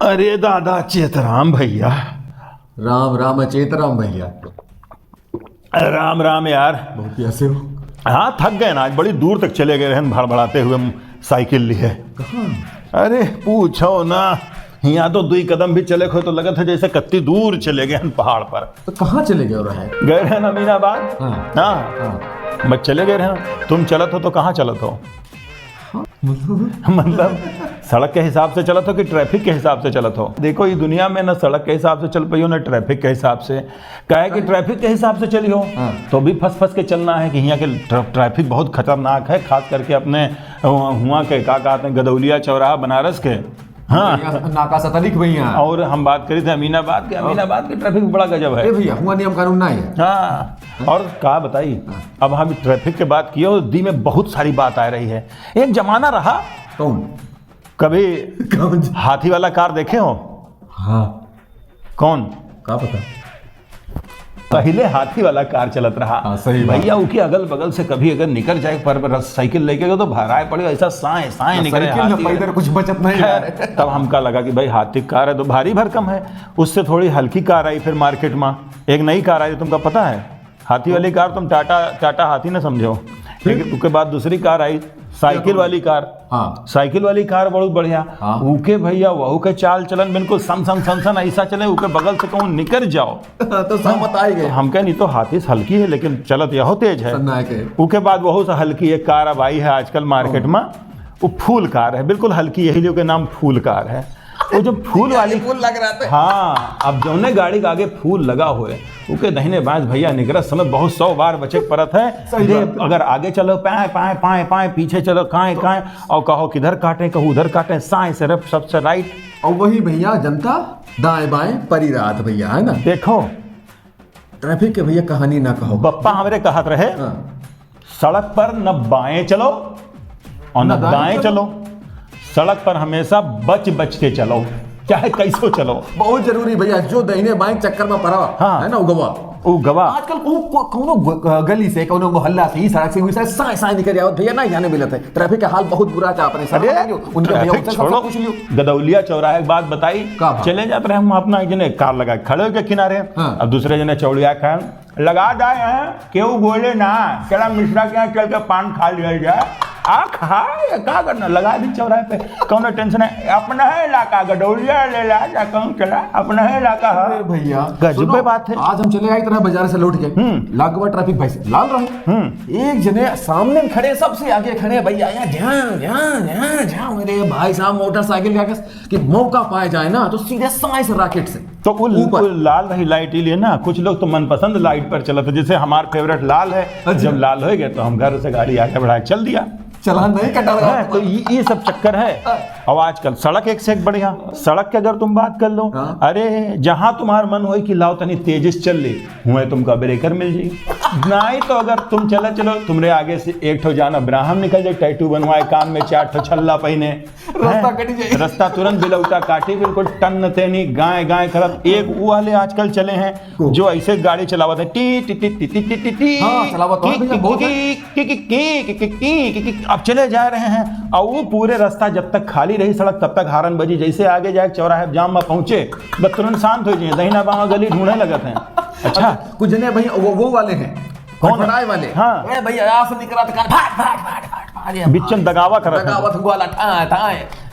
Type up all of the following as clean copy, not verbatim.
अरे दादा चेतराम भैया। राम राम अचेत राम भैया। राम राम यार। बहुत प्यासे हो। हाँ थक गए ना, आज बड़ी दूर तक चले गए रहन भड़बड़ाते हुए साइकिल लिए। कहाँ? अरे पूछो ना, यहाँ तो 2 कदम भी चले खो तो लगा था जैसे कत्ती दूर चले गए हैं पहाड़ पर। तो कहाँ चले गए हो रहे? गए हैं अमीनाबाद। हाँ। हाँ बस चले गए हैं। तुम चलत हो तो कहाँ चलत हो? मतलब सड़क के हिसाब से चलत हो कि ट्रैफिक के हिसाब से चलत हो? देखो ये दुनिया में ना सड़क के हिसाब से चल पाई हो ना ट्रैफिक के हिसाब से। कहे कि ट्रैफिक के हिसाब से चली हो तो भी फंस के चलना है कि यहाँ के ट्रैफिक बहुत खतरनाक है, खास करके अपने हुआ के क्या कहते हैं गदौलिया चौराहा बनारस के। हाँ नाका सतलिक भैया। और हम बात करी थे अमीनाबाद के। अमीनाबाद के ट्रैफिक बड़ा गजब है भैया, हुआ नियम कानून ना है। हाँ और कहा बताइए, अब हम ट्रैफिक के बात किए और दी में बहुत सारी बात आ रही है। एक जमाना रहा, कौन? कभी हाथी वाला कार देखे हो? हाँ। कौन? का पता। पहले हाथी वाला कार चलत रहा। हाँ, सही बात। भैया उसके अगल बगल से कभी अगर निकल जाए पर साइकिल लेके गए तो भराए पड़े, ऐसा साए साए निकले इधर कुछ बचत नहीं है। तब हमका लगा कि भाई हाथी कार है तो भारी भरकम है। उससे थोड़ी हल्की कार आई फिर मार्केट में, एक नई कार आई। तुमको पता है हाथी वाली कार तुम टाटा हाथी ना समझो, लेकिन उसके बाद दूसरी कार आई साइकिल वाली कार। हाँ। साइकिल वाली कार बहुत बढ़िया। हाँ। ऊके भैया वहू के चाल चलन बिल्कुल सन ऐसा चले ऊके बगल से कहूँ निकल जाओ तो सहमत आए गए। हम कह नहीं तो हाथी से हल्की है लेकिन चलत यहो तेज है। के। उसके बाद वहू से हल्की एक कार अब आई है आजकल मार्केट में, वो फूल कार है, बिल्कुल हल्की, यही जो के नाम फूल कार है। वो जो फूल वाली फूल लग रहा था। हाँ अब जौने गाड़ी के आगे फूल लगा हुए उके दहिने बाँस भैया निकलत समय बहुत 100 बार बचे परत है। अगर आगे चलो पाए पाए पाए पाए, पीछे चलो काए काए, और कहो किधर काटे कहूँ उधर काटे, साए से लेफ्ट सबसे राइट। और वही भैया जनता दाएं बाएं परी रात भैया, है ना। देखो ट्रैफिक के भैया कहानी ना कहो। बप्पा हमरे कहत रहे सड़क पर न बाएं चलो और न दाएं चलो, सड़क पर हमेशा बच के चलो, चाहे कैसो चलो। बहुत जरूरी भैया, जो दाहिने बाएं चक्कर में पड़ा हाँ। है ना उगवा। आजकल कोनो गली से कोनो मोहल्ला से ही सड़क से साए साए निकल जाओ भैया ना जाने मिलत है। ट्रैफिक का हाल बहुत बुरा था अपने साथ। उनके भैया छोड़ो, पूछ लियो गदौलिया चौराहे की बात बताई। चले जाते रहे हम अपना, एक जने कार लगा खड़े हो के किनारे। अब दूसरे जने चौड़िया खान लगा जाए हैं, क्यों बोले ना चला मिश्रा के यहाँ चल के पान खा लिया जाए। क्या करना, लगा दी चौराहे पे, कौन टेंशन है, अपना है इलाका गडौलिया ले ला जा कौन चला, अपना है इलाका है भैया। गजब पे बात है। आज हम चले आई तरह बाजार से लौट के लागवा ट्रैफिक भाई से लाल रहे, एक जने सामने खड़े, सबसे आगे खड़े भैया, यहाँ मेरे भाई साहब मोटरसाइकिल कि मौका पाया जाए ना तो सीधे साए से रॉकेट से तो ऊपर लाल रही लाइट ही लिए ना। कुछ लोग तो मनपसंद लाइट पर चलते, जैसे हमारा फेवरेट लाल है। जब लाल हो गए तो हम घर से गाड़ी आगे बढ़ा चल दिया, चलान नहीं कटा रहा। तो ये सब चक्कर है। और आजकल सड़क एक से एक बढ़िया। सड़क की अगर तुम बात कर लो, अरे जहां तुम्हारा मन हो कि लाओ तनी तेजिस चल ले, हुए तुमका ब्रेकर मिल जाए। नहीं तो अगर तुम चलो तुम्हारे आगे से एक ठो जाना ब्राह्मण निकल जाए, टैटू बनवाए, कान में 4 ठो छल्ला पहने, रास्ता तुरंत बिलौटा काटी, बिल्कुल टन तेनी गाय गाय करत। एक वो वाले आजकल चले हैं जो ऐसे गाड़ी चलावत है, T T T T T T T T, अब चले जा रहे हैं। और वो पूरे रास्ता जब तक खाली रही सड़क तब तक हारन बजी, जैसे आगे जाए चौराहे जाम में पहुंचे बस तुरंत शांत हो जाए, दहिना बामा गली ढूंढने लगते हैं। अच्छा कुछ जने भैया वो वाले हैं, कौन वाले? हाँ भैया से निकला तो बिचन दगावा कर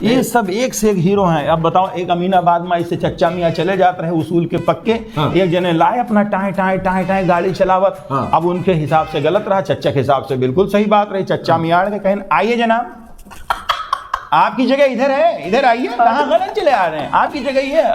ये ये सब एक से एक हीरो हैं। अब बताओ, एक अमीनाबाद में ऐसे चच्चा मियाँ चले जाते रहे उसूल के पक्के। एक जने लाए अपना टाए टाए टाए टाए गाड़ी चलावत। अब उनके हिसाब से गलत रहा, चच्चा के हिसाब से बिल्कुल सही बात रही। चच्चा मियाँ के कहें आइए जनाब, आपकी जगह इधर है, इधर आइए, कहाँ गलत चले आ रहे हैं, आपकी जगह ये है।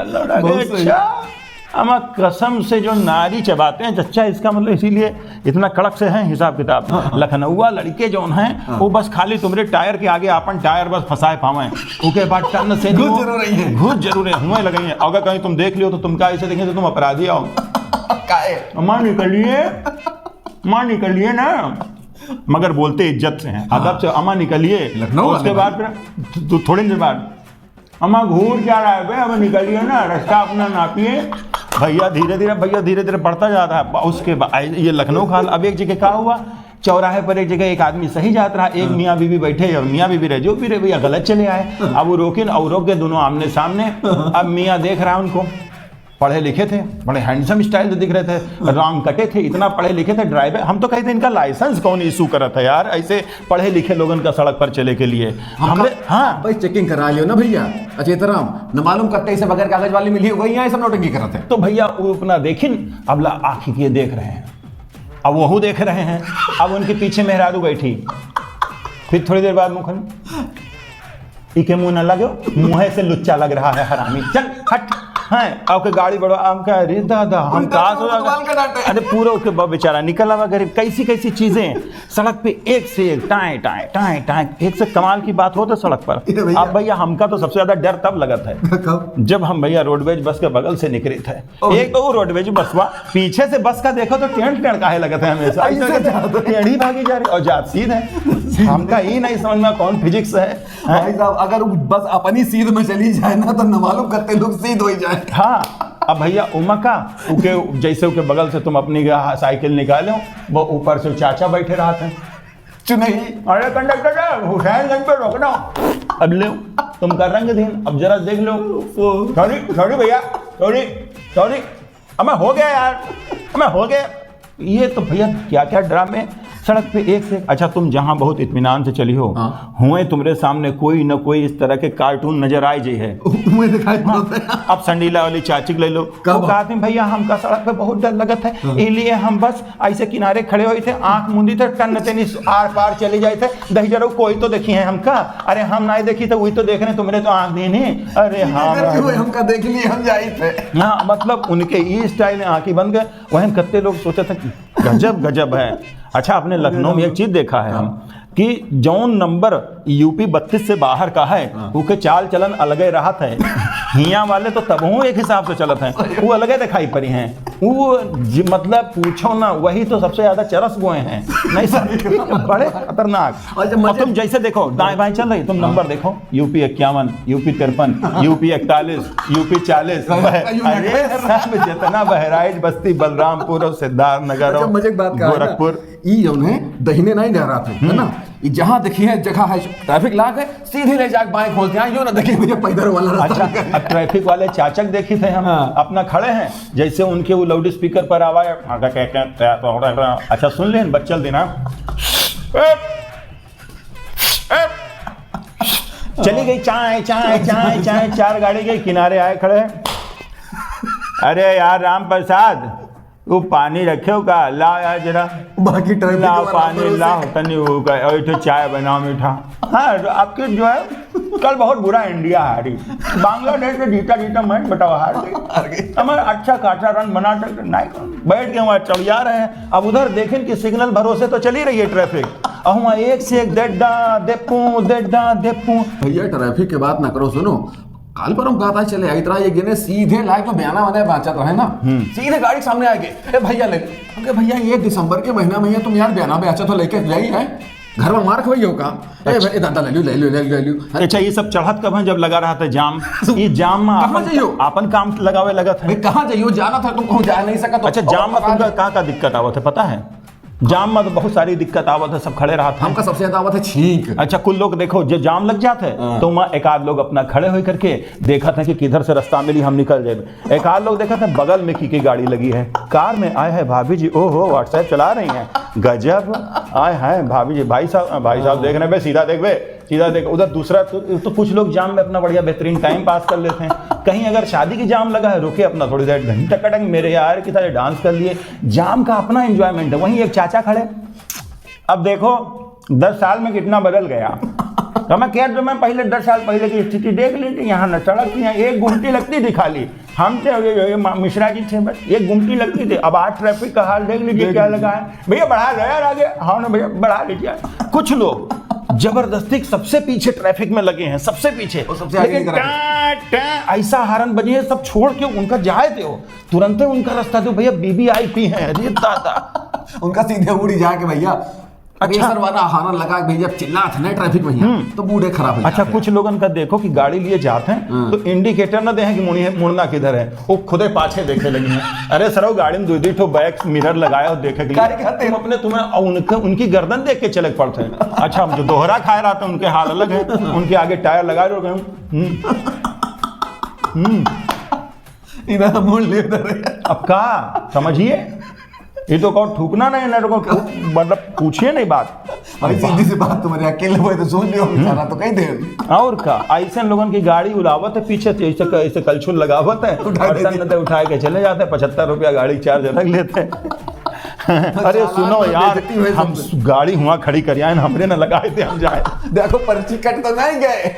अमा कसम से जो नारी चबाते हैं चच्चा, इसका मतलब इसीलिए इतना कड़क से है हिसाब किताब। लखनऊआ लड़के जो हैं वो बस खाली तुम्हारे टायर के आगे अपन टायर बस फंसाए पावे, उसके बाद टन से घुस जरूर है हुए लगे हैं। अगर कहीं तुम देख लियो तो तुम क्या ऐसे देखें तो तुम अपराधी आओ। मां निकलिए ना, मगर बोलते इज्जत से हैं, अदब से, अमा निकलिए। उसके बाद फिर थोड़ी देर बाद अम्मा घूर क्या रहा है, अब निकलिए ना, रास्ता अपना नापिए। भैया धीरे धीरे बढ़ता जाता है। उसके बाद ये लखनऊ का हाल। अब एक जगह क्या हुआ चौराहे पर एक जगह एक आदमी सही जात रहा, एक मियाँ बीवी बैठे, और मियाँ बीवी रहे जो भी रहे भैया गलत चले आए। अब वो रोकिन और रोक के दोनों आमने सामने। अब मियाँ देख रहा उनको, पढ़े लिखे थे, बड़े हैंडसम स्टाइल दिख रहे थे, रंग कटे थे, इतना पढ़े लिखे थे। ड्राइवर हम तो कहते इनका लाइसेंस कौन इशू करा था यार, ऐसे पढ़े लिखे लोगन का सड़क पर चले के लिए। हमने हाँ भाई चेकिंग करा लियो ना भैया, अचेतराम न मालूम करते इसे बगैर कागज वाली मिली वही यहाँ सब नोटंकी करते हैं। तो भैया वो अपना देखिन, अब आखिर ये देख रहे हैं, अब वह देख रहे हैं, अब उनके पीछे मेहरारू बैठी। फिर थोड़ी देर बाद मुखन इके मुंह न लगो, मुंह से लुच्चा लग रहा है हरामी, चल हट। हाँ, आपके गाड़ी बढ़वा, हम कह अरे दादा हम कहा सो, अरे पूरा उसके बेचारा निकल आवा गरीब। कैसी कैसी चीजें सड़क पे एक से एक टाए टाए टाए टाए, एक से कमाल की बात हो तो सड़क पर। अब भैया हमका तो सबसे ज्यादा डर तब लगत है जब हम भैया रोडवेज बस के बगल से निकले थे। एक तो रोडवेज बसवा पीछे से बस का देखो तो टेढ़ टेढ़ काहे लगत है हमेशा, टेढ़ी भागी जा रही और जात सीध है। हमका ही नहीं समझ में कौन फिजिक्स है। भाई साहब अगर बस अपनी सीध में चली जाए ना तो न मालूम करते लोग सीध हो जाए। हाँ, अब भैया उमका उके जैसे उके बगल से तुम अपनी साइकिल निकालो, वो ऊपर से चाचा बैठे रहा थे चुनई, अरे कंडक्टर हुसैनगंज पे रोकना, अब ले तुम कर रंग दिन, अब जरा देख लो। सॉरी सॉरी भैया, सॉरी सॉरी, अब हो गया यार, मैं हो गया। ये तो भैया क्या क्या ड्रामे सड़क पे एक से। अच्छा तुम जहां बहुत इत्मीनान से चली हो, हुए तुम्हारे सामने कोई न कोई इस तरह के कार्टून नजर आए जे है। अब संडीला वाली चाची ले लो, वो कहते हैं भैया हमका सड़क पे बहुत डर लगत है, इसलिए हम बस ऐसे किनारे खड़े हुए थे, आंख मुंदी थे, टन तेनी आर पार चले जाए थे, दही जरो कोई तो देखी है हमका। अरे हम नहीं देखी तो वही तो देख रहे, तुम्हारे तो आंख देने। अरे हाँ हमका देख लिए हम जाए थे। हाँ मतलब उनके ये स्टाइल आंखें बंद गए। वहीं कत्ते लोग सोचे थे गजब गजब है। अच्छा आपने लखनऊ में एक चीज देखा है हम कि जौन नंबर यूपी 32 से बाहर का है उसके चाल चलन अलग रहा है। हिया वाले तो तब एक हिसाब से चलत हैं, वो अलग दिखाई पड़ी हैं। वो मतलब पूछो ना, वही तो सबसे ज्यादा चरस बोए हैं नहीं सर, बड़े खतरनाक। और तुम जैसे देखो दाएं बाएं चल रही, तुम नंबर देखो यूपी 51, यूपी 53, यूपी 41, यूपी 40, अरे सब जितना बहराइच बस्ती बलरामपुर और सिद्धार्थनगर गोरखपुर जौन है दहीने नहीं जा रहा था है ना, जहाँ देखिए जगह है ट्रैफिक लाग है सीधे ले जाके बाएं खोलते हैं, यो ना देखिए मुझे पैदल वाला रास्ता। अच्छा अब ट्रैफिक वाले चाचक देखी थे हम अपना खड़े हैं, जैसे उनके वो लाउड स्पीकर पर आवाज, अच्छा सुन लें बच्चल देना, चली गई चाय चाय चाय चाय, 4 गाड़ी गई, किनारे आए खड़े। अरे यार राम प्रसाद वो पानी रखे हो का, लाओ यार जरा, बाकी लाओ पानी लाओ तनी, वो चाय बनाओ मीठा। हाँ आपके जो है कल बहुत बुरा इंडिया हारी, बांग्लादेश से जीता जीता मैच बताओ हार गई। हमारा अच्छा खासा रन बना नहीं, बैठ के वहाँ चढ़ जा रहे हैं। अब उधर देखें कि सिग्नल भरोसे तो चली रही है ट्रैफिक, और वहाँ एक से एक देड्डा देपू। भैया ट्रैफिक के बात ना करो, सुनो काल पर हम कहता चले इतना ये गिने सीधे लाइक में बयाना बना बाचा तो है ना, सीधे गाड़ी सामने आ गए, भैया ले भैया ये दिसंबर के महीना में तुम यार बयाना बेचा तो लेके जाई है घर में मार खवाइयो का। दादा ले लो। अच्छा ये सब चढ़त कब है जब लगा रहा था जाम, ये जाम में अपन काम लगावे लगा था, कहाँ जाइयो जाना था तुम कहूँ जा नहीं सका तो। अच्छा जाम में तुमका कहाँ दिक्कत आवत है पता है? जाम में तो बहुत सारी दिक्कत आवत है, सब खड़े रहा था। हमका सबसे ज्यादा आवत है छींक। अच्छा कुल लोग देखो जो जाम लग जाते हैं तो वहाँ एक आध लोग अपना खड़े हो करके देखा था कि किधर से रास्ता मिली हम निकल जाए। एक आध लोग देखा था बगल में की गाड़ी लगी है, कार में आए है भाभी जी, ओहो व्हाट्सएप चला रही हैं, गजब आए हैं भाभी जी। भाई साहब देख रहे हैं, सीधा देख। उधर दूसरा तो कुछ लोग जाम में अपना बढ़िया बेहतरीन टाइम पास कर लेते हैं। कहीं अगर शादी की जाम लगा है रुके अपना थोड़ी देर घंटा कटंग मेरे यार की तरह डांस कर लिए, जाम का अपना एंजॉयमेंट है। वहीं एक चाचा खड़े, अब देखो 10 साल में कितना बदल गया। तो मैं कह रहा मैं पहले 10 साल पहले की स्थिति देख ली थी, यहाँ न सड़क थी, यहाँ एक गुमटी लगती थी खाली, हम थे मिश्रा जी थे बस, एक गुमटी लगती थी। अब आज ट्रैफिक का हाल देख लीजिए क्या लगा है। भैया बढ़ा दो यार आगे, हाँ ना भैया बढ़ा लीजिए। कुछ लोग जबरदस्ती सबसे पीछे ट्रैफिक में लगे हैं, सबसे पीछे, लेकिन ऐसा हारन बजे है सब छोड़ के उनका जाए थे, तुरंत उनका रास्ता दो भैया, BBIP है, अरे दादा उनका सीधे उड़ी जाके भैया रेसर वाला हॉर्न लगा के भैया चिल्लात है ना ट्रैफिक में तो बूढ़े खराब हो अच्छा जाते हैं। कुछ लोगन का देखो कि गाड़ी लिए जाते हैं तो इंडिकेटर ना दें कि मुड़ना किधर है, वो खुदे पाछे देखे लगी हैं। अरे सर वो गाड़ी में दो ठो बैक मिरर लगाया और देखे के लिए तुम अपने तुम्हें उनकी गर्दन देख के चले पड़ते हैं। अच्छा जो दोहरा खाए रहा था उनके हाल अलग है, उनके आगे टायर लगाए रहे इधर मोड़ ले अब का समझिए, ये तो कहो ठूकना नहीं ना, मतलब पूछिए नहीं बात। भाई सीधी सी बात, तुम्हारे अकेले हुए तो सोच लियो बेचारा तो कहीं दे और का ऐसे लोगन की गाड़ी उड़ावत है पीछे से, ऐसे कलछुल लगावत है उठा के चले जाते हैं, 75 रुपया गाड़ी चार्ज अलग लेते हैं। अरे सुनो यार, हम गाड़ी हुआ खड़ी करिए हमरे न लगाए थे, हम जाए देखो पर्ची कट तो नहीं गए।